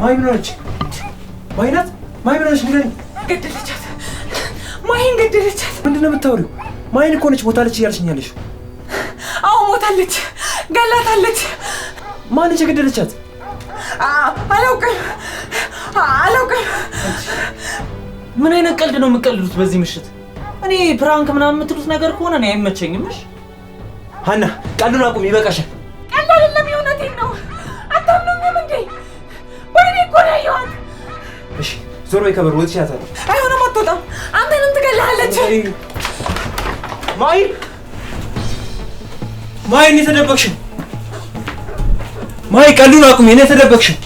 ማይ ምን ሆነች? ማይናት ማይ ምን ሆነች? ንገሪኝ። ገደለቻት። ማይን ገደለቻት። ምንድን ነው የምታወሪው? ማይን እኮ ነች ሞታለች እያልሽኝ ያለሽው? አዎ ሞታለች፣ ገላታለች። ማነች የገደለቻት? አላውቅም። ምን አይነት ቀልድ ነው የምትቀልዱት በዚህ ምሽት? እኔ ፕራንክ ምናምን የምትሉት ነገር ከሆነ እኔ አይመቸኝም። እሺ ሀና ቀልዱን አቁም፣ ይበቃሻል። ቀልድ አይደለም፣ የእውነቴን ነው። አታምኑኝም እንዴ? ወይኔ እኮ ነው ያየኋት። እሺ ዞር በይ ከበር ወጥቻ ታታ። አይሆንም፣ አትወጣም። አንተንም ትገላለች። ማይ እኔ ተደበቅሽው። ማይ ቀልዱን አቁም፣ እኔ ተደበቅሽው።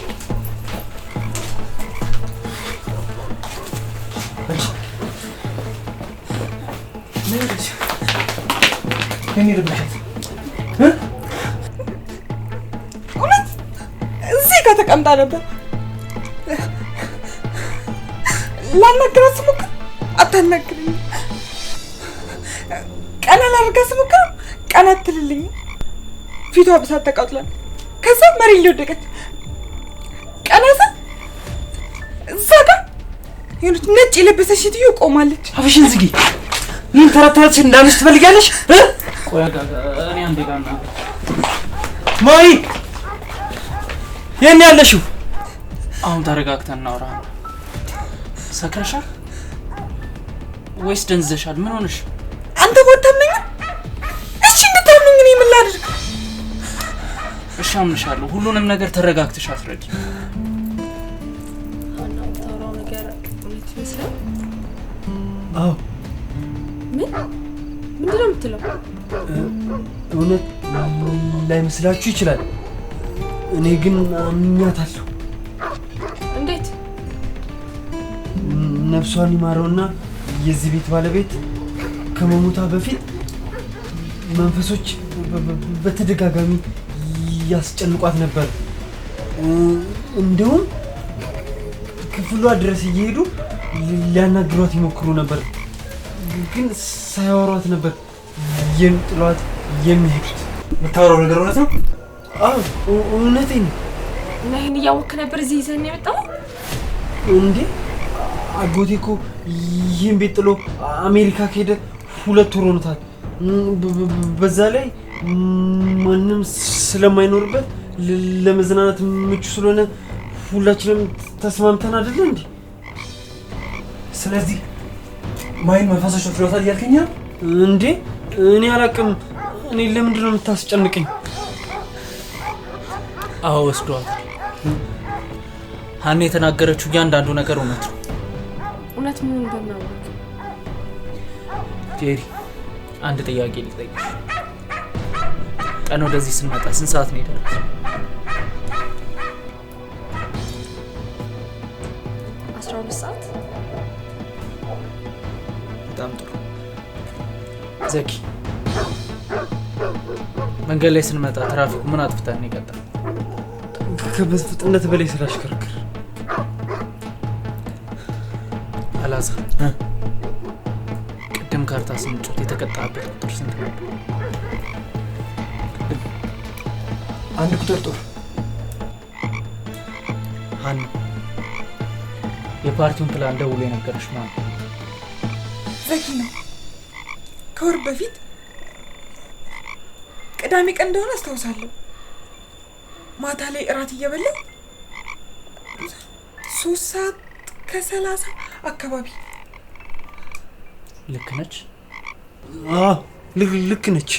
እውነት እዚህ ጋር ተቀምጣ ነበር። ላናግራት ስሞክር አታናግረኝም። ቀና ላድርጋት ስሞክር ቀና አትልልኝም። ፊቷ በሳት ተቃጥሏል። ከዛ መሬት ላይ ወደቀች። ቀና ስል እዛ ጋር የሆነች ነጭ የለበሰች ሴትዮ ቆማለች። አፍሽን ዝጊ። ምን ተረተረች እንዳንስ ትፈልጊያለሽ? ቆይ እኔ አንዴ ጋር ነው። ማይ የኔ ያለሽው? አሁን ተረጋግተን እናውራ። ሰክረሻል ወይስ ደንዝዘሻል? ምን ሆነሽ? አንተ ቦታምነኝ? እሺ እንድታምነኝ እኔ ምን ላድርግ? እሺ አምንሻለሁ። ሁሉንም ነገር ተረጋግተሽ አስረጂ። ታውራው ነገር እውነት ይመስላል? አዎ። ምንድን ነው የምትለው? እውነት ላይመስላችሁ ይችላል። እኔ ግን አምኛታለሁ። እንዴት? ነፍሷን ይማረውና የዚህ ቤት ባለቤት ከመሞቷ በፊት መንፈሶች በተደጋጋሚ ያስጨንቋት ነበር። እንደውም ክፍሏ ድረስ እየሄዱ ሊያናግሯት ይሞክሩ ነበር። ግን ሳያወሯት ነበር የሚጥሏት የሚሄዱት። የምታወራው ነገር እውነት ነው? አዎ እውነቴን ነው። እና ይሄን እያወቅህ ነበር እዚህ ይዘን የመጣው? እንዴ አጎቴ እኮ ይህን ቤት ጥሎ አሜሪካ ከሄደ 2 ወር ሆኖታል። በዛ ላይ ማንም ስለማይኖርበት ለመዝናናት ምቹ ስለሆነ ሁላችንም ተስማምተን አይደል እንዴ? ስለዚህ ማይን መንፈሶች ወስደውታል እያልከኝ ነው እንዴ? እኔ አላውቅም። እኔ ለምንድን ነው የምታስጨንቀኝ? አዎ ወስደዋታል። ሀና የተናገረችው እያንዳንዱ ነገር እውነት ነው። እውነት መሆኑን በምናውቅ ጄሪ፣ አንድ ጥያቄ ልጠይቅሽ። ቀን ወደዚህ ስንመጣ ስንት ሰዓት ነው የደረሰው? 12 ሰዓት። በጣም ጥሩ። ዘኪ፣ መንገድ ላይ ስንመጣ ትራፊኩ ምን አጥፍተን ነው የቀጠለው? ከፍጥነት በላይ ስላሽከረከር። አላዛር፣ ቅድም ካርታ ስንጮት የተቀጣበት ቁጥር ስንት ነበር? 1 ቁጥር ጦር። ሀና፣ የፓርቲውን ፕላን ደውሎ የነገረሽ ማለት ነው? ዘኪ ነው። ከወር በፊት ቅዳሜ ቀን እንደሆነ አስታውሳለሁ። ማታ ላይ እራት እየበላሁ 3:30 አካባቢ። ልክ ነች? አዎ ልክ ነች።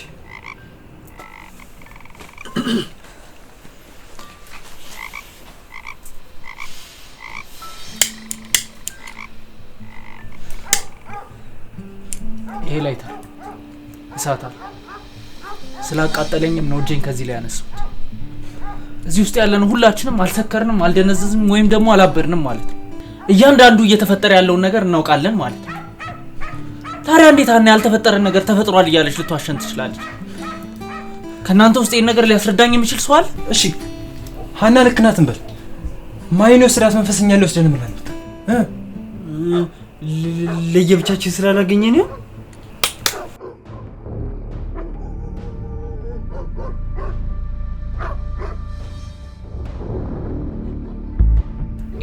ይሄ ላይተር እሳት አለ። ስላቃጠለኝም ነው እጄን ከዚህ ላይ ያነሳሁት። እዚህ ውስጥ ያለነው ሁላችንም አልሰከርንም፣ አልደነዘዝንም ወይም ደግሞ አላበድንም ማለት ነው። እያንዳንዱ እየተፈጠረ ያለውን ነገር እናውቃለን ማለት ነው። ታዲያ እንዴት ሀና ያልተፈጠረ ነገር ተፈጥሯል እያለች ልትዋሸን ትችላለች? ከእናንተ ውስጥ ይሄን ነገር ሊያስረዳኝ የሚችል ሰው አለ? እሺ ሀና ልክ ናት እንበል። ማይኖ ስራት መንፈሰኛ ሊወስደን ምን አልመጣ ለየብቻችን ስላላገኘን ነው።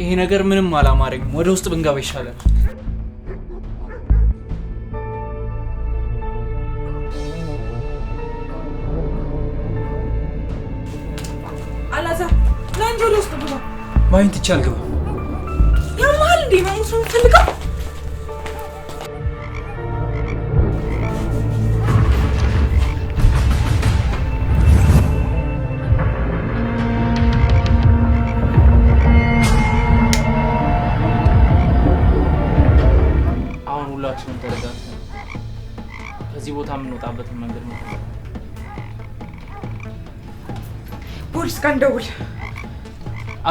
ይሄ ነገር ምንም አላማረኝም። ወደ ውስጥ ብንገባ ይሻላል። አላዛር ና እንጂ ወደ ውስጥ ግባ። ማይን ትቼ አልገባም። ያማል እንዴ ነው እሱ ፈልገው ሁላችንም ተረጋግተን ከዚህ ቦታ የምንወጣበትን መንገድ ነው። ፖሊስ ጋር እንደውል።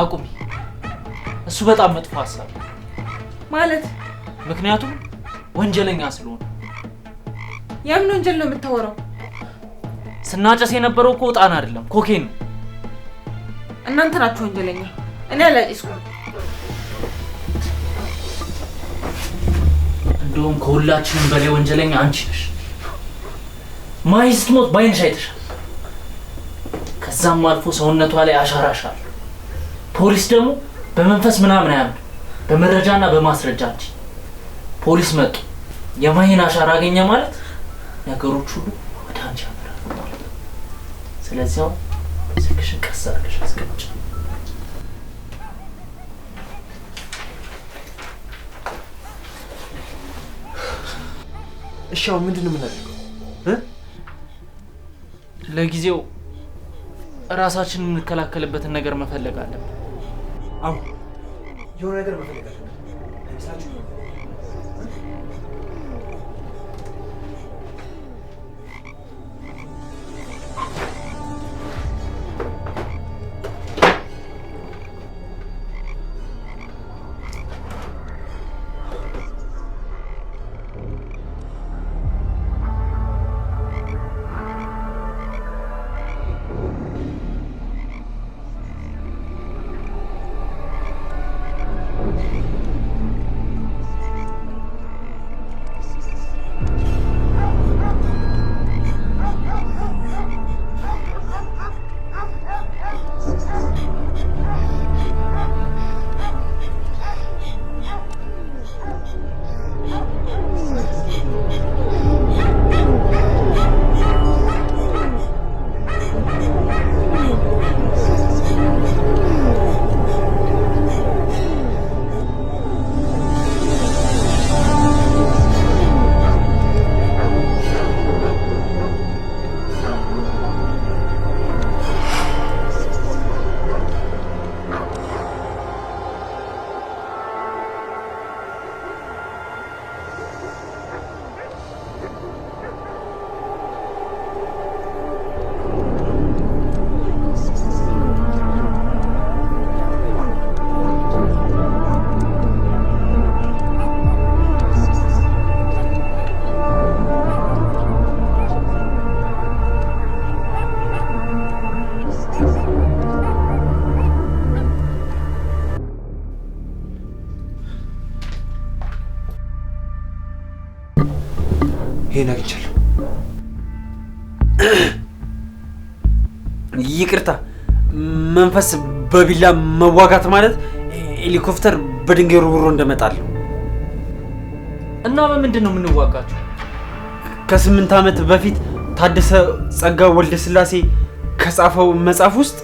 አቁሚ። እሱ በጣም መጥፎ ሀሳብ ማለት ምክንያቱም ወንጀለኛ ስለሆነ። የምን ወንጀል ነው የምታወራው? ስናጨስ የነበረው እኮ ዕጣን አይደለም ኮኬን ነው። እናንተ ናችሁ ወንጀለኛ። እኔ አላጨስኩም። እንደውም ከሁላችንም በላይ ወንጀለኛ አንቺ ነሽ። ማይ ስትሞት ባይንሽ አይተሻል። ከዛም አልፎ ሰውነቷ ላይ አሻራሻል። ፖሊስ ደግሞ በመንፈስ ምናምን አያምን፣ በመረጃና በማስረጃ እንጂ። ፖሊስ መጡ የማይን አሻራ አገኘ ማለት ነገሮች ሁሉ ወደ አንቺ ያመራሉ ማለት ነው። ስለዚህ ስልክሽን ቀስ አድርገሽ አስቀምጪ። እሺ አሁን ምንድን ነው የምናደርገው? ለጊዜው ራሳችንን የምንከላከልበትን ነገር መፈለግ አለብን። አሁን የሆነ ነገር መፈለግ አለብን። አይመስላችሁም? ይሄን አግኝቻለሁ። ይቅርታ፣ መንፈስ በቢላ መዋጋት ማለት ሄሊኮፕተር በድንጋይ ሩሮ እንደመጣል። እና በምንድን ነው የምንዋጋቸው? ከ8 ዓመት በፊት ታደሰ ጸጋ ወልደ ስላሴ ከጻፈው መጽሐፍ ውስጥ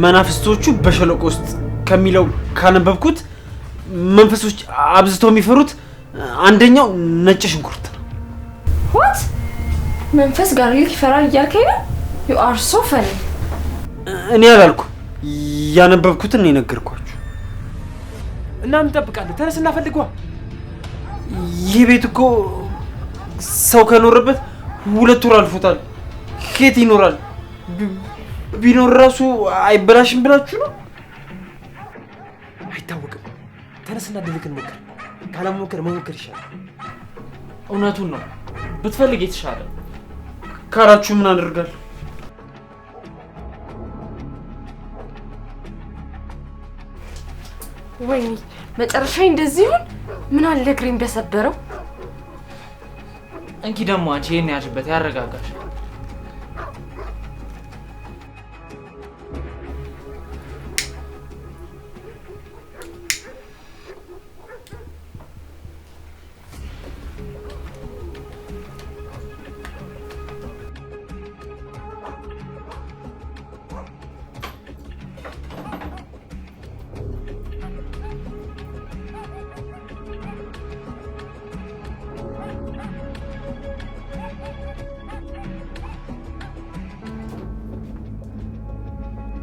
መናፍስቶቹ በሸለቆ ውስጥ ከሚለው ካነበብኩት መንፈሶች አብዝተው የሚፈሩት አንደኛው ነጭ ሽንኩርት ነው። What? መንፈስ ጋርሊክ ይፈራል እያልከኝ ነው? You are so funny. እኔ አላልኩ፣ ያነበብኩትን ነው የነገርኳችሁ። እና ምን እንጠብቃለን? ተነስና ፈልጓ። ይህ ቤት እኮ ሰው ከኖረበት 2 ወር አልፎታል። ከየት ይኖራል? ቢኖር ራሱ አይበላሽም ብላችሁ ነው? አይታወቅም። ተነስና ድልክን ሞክር። ካላሞከር መሞከር ይሻላል። እውነቱን ነው። ብትፈልግ የተሻለ ካራችሁ ምን አደርጋለሁ? ወይኔ መጨረሻዬ እንደዚህ ይሁን። ምን አለ እግሬን በሰበረው። እንኪ ደግሞ አንቺ ይሄን ያዥበት ያረጋጋሽ።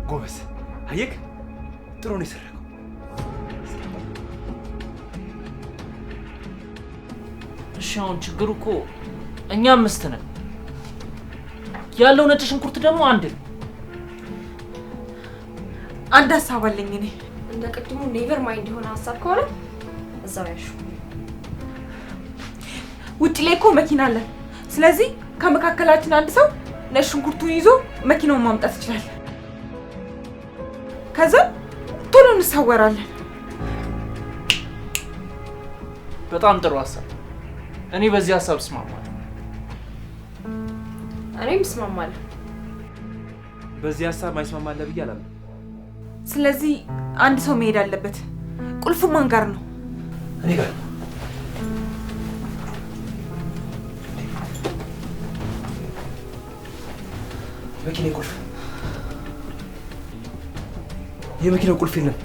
ጎበዝ አየክ፣ ጥሩ ነው የሰራከው። እሺ አሁን ችግሩ እኮ እኛ 5 ነን ያለው፣ ነጭ ሽንኩርት ደግሞ 1 ነው። አንድ ሀሳብ አለኝ እኔ። እንደ ቅድሙ ኔቨር ማይንድ የሆነ ሀሳብ ከሆነ እዛው ያሹ። ውጭ ላይ እኮ መኪና አለ። ስለዚህ ከመካከላችን አንድ ሰው ነጭ ሽንኩርቱን ይዞ መኪናውን ማምጣት ይችላል። ከዛ ቶሎ እንሰወራለን። በጣም ጥሩ ሀሳብ። እኔ በዚህ ሀሳብ እስማማለሁ። እኔም እስማማለሁ። በዚህ ሀሳብ ማይስማማለ ብዬ አላምንም። ስለዚህ አንድ ሰው መሄድ አለበት። ቁልፉ ማን ጋር ነው? እኔ ጋር። መኪና ቁልፍ፣ የመኪናው ቁልፍ የለም።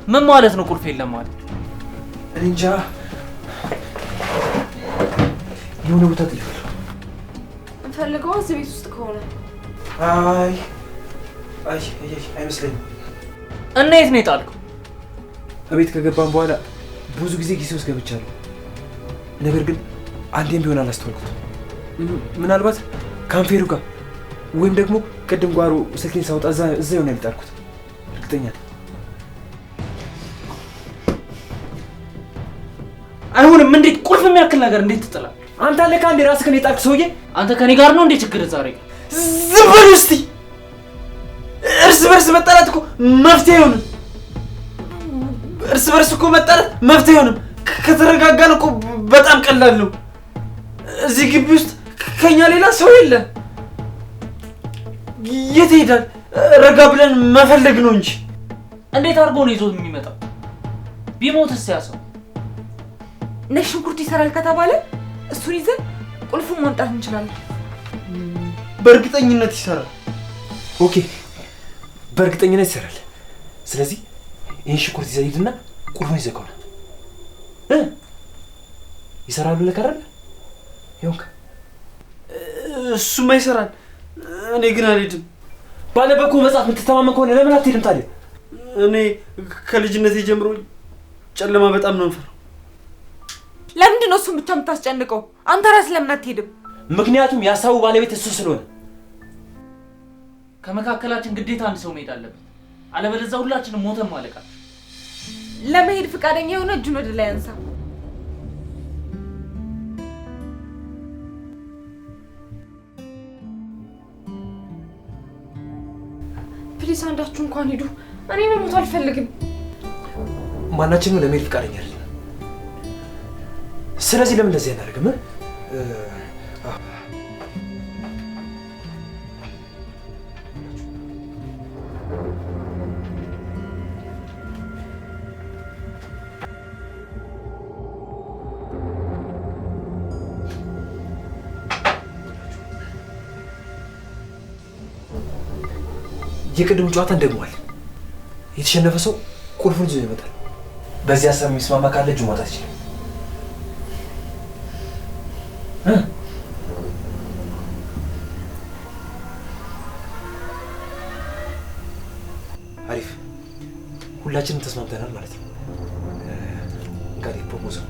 ምን ማለት ነው ቁልፍ የለም ማለት? እኔ እንጃ፣ የሆነ ቦታ ጥልፍ እንፈልገው እዚህ ቤት ውስጥ ከሆነ። አይ አይመስለኝም። እና የት ነው የጣልከው? እቤት ከገባን በኋላ ብዙ ጊዜ ጊዜ ውስጥ ገብቻለሁ። ነገር ግን አንዴም ቢሆን አላስተዋልኩት። ምናልባት ካንፌሩ ጋር ወይም ደግሞ ቅድም ጓሮ ስልኬን ሳወጣ እዛ ይሆናል የጣልኩት። እርግጠኛ ነኝ። አይሆንም። እንዴት ቁልፍ የሚያክል ነገር እንዴት ትጥላለህ? አንተ አለ ካንዴ ራስህን የጣልክ ሰውዬ። አንተ ከኔ ጋር ነው እንዴ ችግር ዛሬ? ዝም በል እስቲ። እርስ በርስ መጣላት እኮ መፍትሄ አይሆንም። እርስ በርስ እኮ መጣላት መፍትሄ አይሆንም። ከተረጋጋን እኮ በጣም ቀላል ነው። እዚህ ግቢ ውስጥ ከኛ ሌላ ሰው የለ። የት ሄዳል? ረጋ ብለን መፈለግ ነው እንጂ። እንዴት አድርጎ ነው ይዞት የሚመጣው? ቢሞትስ ያ ሰው? ነጭ ሽንኩርት ይሰራል ከተባለ እሱን ይዘን ቁልፉን ማምጣት እንችላለን። በእርግጠኝነት ይሰራል። ኦኬ፣ በእርግጠኝነት ይሰራል። ስለዚህ ይህን ሽንኩርት ይዘህ ሂድና ቁልፉን ይዘጋውና ይሰራል ብለህ ከረለ ይሁንካ። እሱማ ይሰራል። እኔ ግን አልሄድም። ባለበኮ መጽሐፍ የምትተማመን ከሆነ ለምን አትሄድም ታዲያ? እኔ ከልጅነቴ ጀምሮ ጨለማ በጣም ነው የምፈራው። ለምንድን ነው እሱን ብቻ የምታስጨንቀው? አንተ ራስህ ለምን አትሄድም? ምክንያቱም የሀሳቡ ባለቤት እሱ ስለሆነ። ከመካከላችን ግዴታ አንድ ሰው መሄድ አለበት፣ አለበለዚያ ሁላችንም ሞተን ማለቃለን። ለመሄድ ፈቃደኛ የሆነ እጁን ወደ ላይ አንሳ። ፕሊስ አንዳችሁ እንኳን ሂዱ። እኔ መሞት አልፈልግም። ማናችንም ለመሄድ ፈቃደኛ አይደለም። ስለዚህ ለምን እንደዚህ አናደርግም? የቅድሙ ጨዋታ እንደግሟል። የተሸነፈ ሰው ቁልፉን ይዞ ይመጣል። በዚህ ሀሳብ የሚስማማ ካለ እጁ ማውጣት ይችላል። አሪፍ፣ ሁላችንም ተስማምተናል ማለት ነው። እንግዲህ ፕሮፖዛል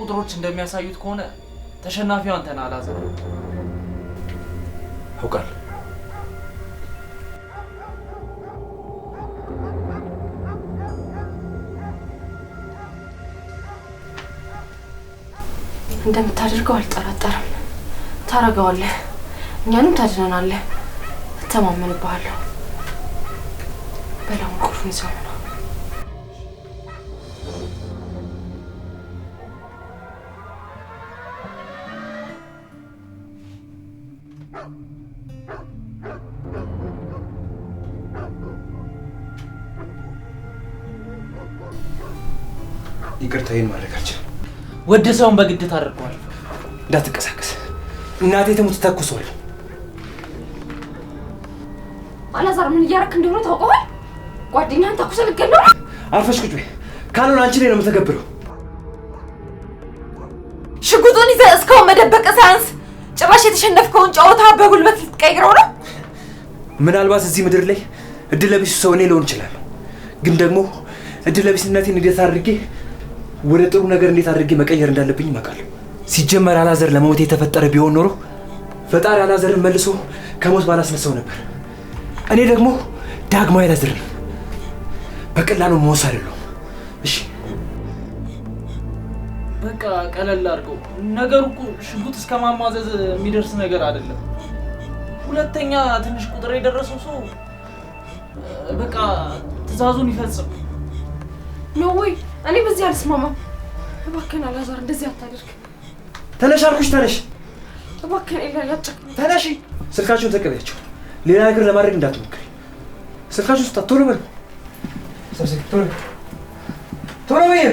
ቁጥሮች እንደሚያሳዩት ከሆነ ተሸናፊው አንተ ነህ አላዛር። አውቃለሁ። እንደምታደርገው አልጠራጠርም። ታረገዋለህ፣ እኛንም ታድነናለህ። እተማመንብሃለሁ። በላውን ቁልፉን ይዘው ነው። ይቅርታዬን ማድረግ አልችልም። ወደ ሰውን በግድ ታደርገዋል። እንዳትንቀሳቀስ። እናቴ ትሙት ተኩሷል። አላዛር ምን እያደረክ እንደሆነ ታውቀዋል? ጓደኛህን ተኩሰህ ልትገለው ነው? አርፈሽ ቁጭ በይ። ካልሆነ አንቺ ላይ ነው የምተገብረው። ሽጉጡን ይዘህ እስካሁን መደበቅ ሳያንስ ጭራሽ የተሸነፍከውን ጨዋታ በጉልበት ልትቀይረው ነው? ምናልባት እዚህ ምድር ላይ እድል ለቢሱ ሰው እኔ ልሆን እችላለሁ። ግን ደግሞ እድል ለቢስነቴን እንዴት አድርጌ ወደ ጥሩ ነገር እንዴት አድርጌ መቀየር እንዳለብኝ አውቃለሁ። ሲጀመር አላዛር ለመሞት የተፈጠረ ቢሆን ኖሮ ፈጣሪ አላዛርን መልሶ ከሞት ባላስነሳው ነበር። እኔ ደግሞ ዳግማዊ አላዛር ነኝ። በቀላሉ መወስ አይደለሁም። እሺ በቃ ቀለል አድርገው። ነገሩ እኮ ሽጉጥ እስከ ማማዘዝ የሚደርስ ነገር አይደለም። ሁለተኛ ትንሽ ቁጥር የደረሰው ሰው በቃ ትዕዛዙን ይፈጽም። ኖ ወይ እኔ በዚህ አልስማማም። እባክህን አላዛር እንደዚህ አታደርግ። ተነሽ አልኩሽ፣ ተነሽ። እባክህን ኤላ ያጨቅ ተነሽ። ስልካችሁን ተቀበያቸው። ሌላ ነገር ለማድረግ እንዳትሞክሪ። ስልካችሁን ስጣት። ቶሎ በል ሰብስብ። ቶሎ ቶሎ በይ።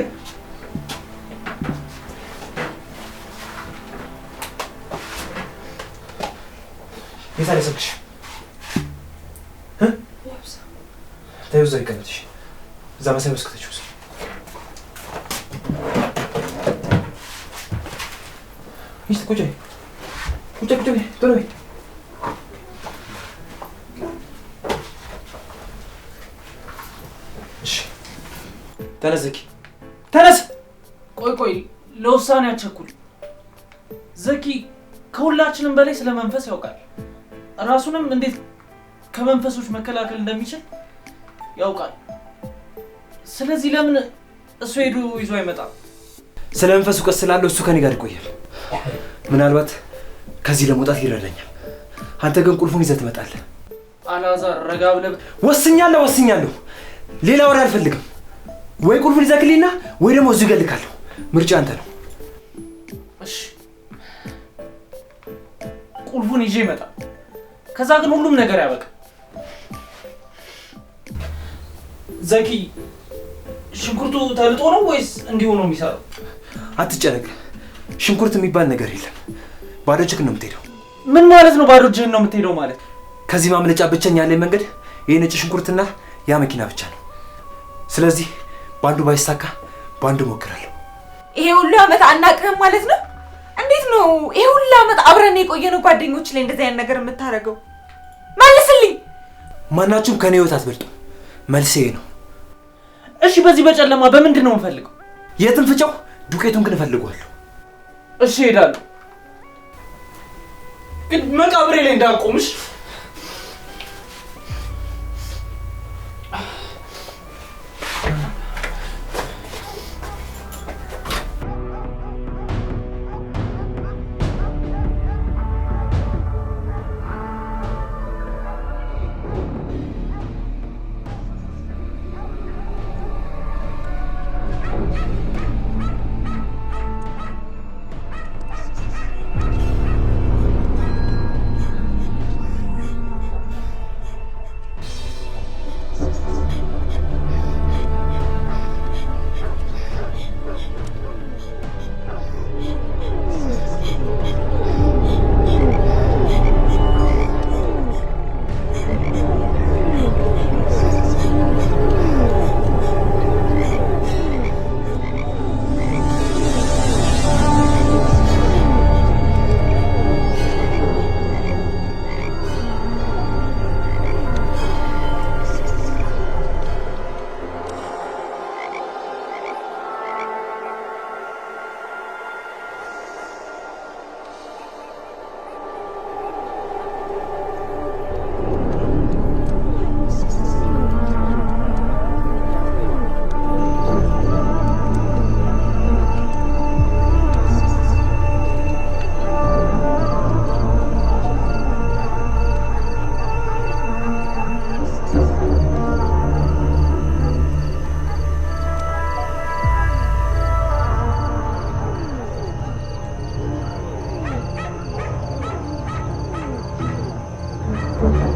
የታለ ስልክሽ? ተይው፣ እዛ ይቀመጥሽ። እዛ መሳቢያ ውስጥ ከተችው ሚስት ቁጭ በይ፣ ቁጭ በይ፣ ቶሎ በይ። እሺ ተነስ ዘኪ፣ ተነስ። ቆይ ለውሳኔ አትቸኩል። ዘኪ ከሁላችንም በላይ ስለ መንፈስ ያውቃል። ራሱንም እንዴት ከመንፈሶች መከላከል እንደሚችል ያውቃል። ስለዚህ ለምን እሱ ሄዶ ይዞ አይመጣም? ስለ መንፈሱ ቀስ ስላለው እሱ ከኔ ጋር ይቆያል። ምናልባት ከዚህ ለመውጣት ይረዳኛል። አንተ ግን ቁልፉን ይዘህ ትመጣለህ። አላዛር ረጋ ብለህ። ወስኛለሁ። ሌላ ወሬ አልፈልግም። ወይ ቁልፉን ይዘህልኝና ወይ ደግሞ እዚሁ እገልካለሁ። ምርጫ አንተ ነው። እሺ ቁልፉን ይዤ ይመጣል። ከዛ ግን ሁሉም ነገር ያበቃ። ዘኪ ሽንኩርቱ ተልጦ ነው ወይስ እንዲሁ ነው የሚሰራው? አትጨነቅ። ሽንኩርት የሚባል ነገር የለም። ባዶ እጅህን ነው የምትሄደው። ምን ማለት ነው? ባዶ እጅህን ነው የምትሄደው ማለት? ከዚህ ማምለጫ ብቸኛ ያለኝ መንገድ ይሄ ነጭ ሽንኩርትና ያ መኪና ብቻ ነው። ስለዚህ ባንዱ ባይሳካ ባንዱ ሞክራለሁ። ይሄ ሁሉ አመት አናውቅህም ማለት ነው? እንዴት ነው ይሄ ሁሉ አመት አብረን የቆየነው ጓደኞች ላይ እንደዚህ አይነት ነገር የምታደርገው? መልስልኝ። ማናችሁም ከኔ ህይወት አትበልጡም። መልሴ ነው። እሺ በዚህ በጨለማ በምንድን ነው የምፈልገው? የትም ፍጫው፣ ዱቄቱን ግን እፈልገዋለሁ። እሺ እሄዳለሁ፣ ግን መቃብሬ ላይ እንዳልቆምሽ። ነው።